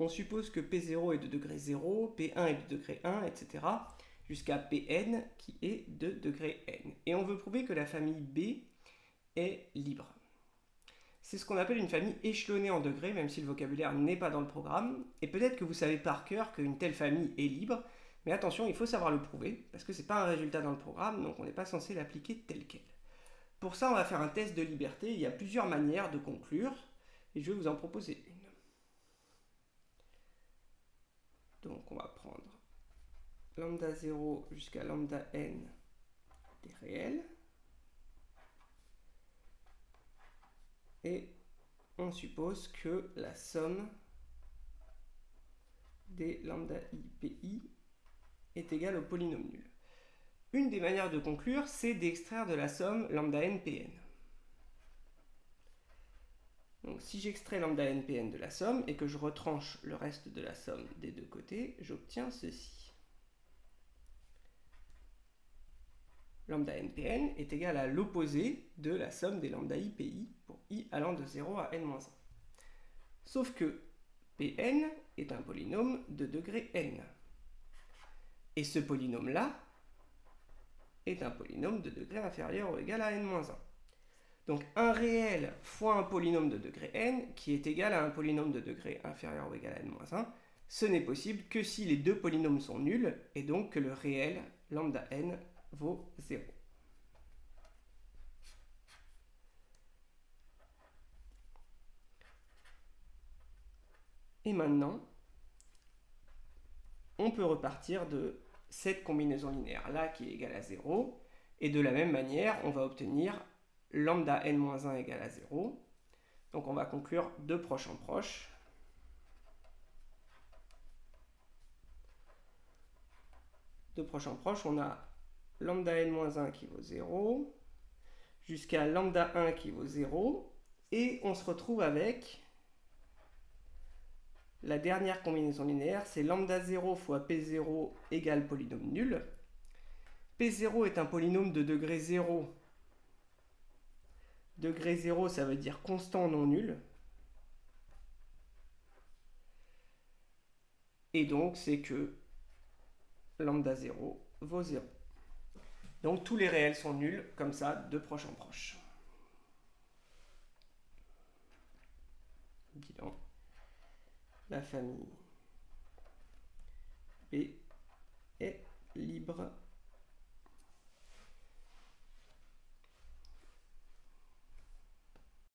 on suppose que P0 est de degré 0, P1 est de degré 1, etc. jusqu'à Pn qui est de degré n. Et on veut prouver que la famille B est libre. C'est ce qu'on appelle une famille échelonnée en degrés, même si le vocabulaire n'est pas dans le programme. Et peut-être que vous savez par cœur qu'une telle famille est libre, mais attention, il faut savoir le prouver, parce que ce n'est pas un résultat dans le programme, donc on n'est pas censé l'appliquer tel quel. Pour ça, on va faire un test de liberté. Il y a plusieurs manières de conclure, et je vais vous en proposer une. Donc on va prendre lambda 0 jusqu'à lambda n des réels. Et on suppose que la somme des lambda i pi est égale au polynôme nul. Une des manières de conclure, c'est d'extraire de la somme lambda n pn. Donc si j'extrais lambda n pn de la somme et que je retranche le reste de la somme des deux côtés, j'obtiens ceci. Lambda n pn est égal à l'opposé de la somme des lambda i pi pour i allant de 0 à n-1. Sauf que Pn est un polynôme de degré n. Et ce polynôme-là est un polynôme de degré inférieur ou égal à n-1. Donc un réel fois un polynôme de degré n qui est égal à un polynôme de degré inférieur ou égal à n-1, ce n'est possible que si les deux polynômes sont nuls et donc que le réel lambda n vaut 0. Et maintenant, on peut repartir de cette combinaison linéaire-là qui est égale à 0. Et de la même manière, on va obtenir lambda n-1 égale à 0. Donc on va conclure de proche en proche. De proche en proche, on a lambda n-1 qui vaut 0, jusqu'à lambda 1 qui vaut 0. Et on se retrouve avec la dernière combinaison linéaire, c'est lambda 0 fois P0 égale polynôme nul. P0 est un polynôme de degré 0. Degré 0, ça veut dire constant non nul. Et donc, c'est que lambda 0 vaut 0. Donc, tous les réels sont nuls, comme ça, de proche en proche. Bilan. La famille B est libre.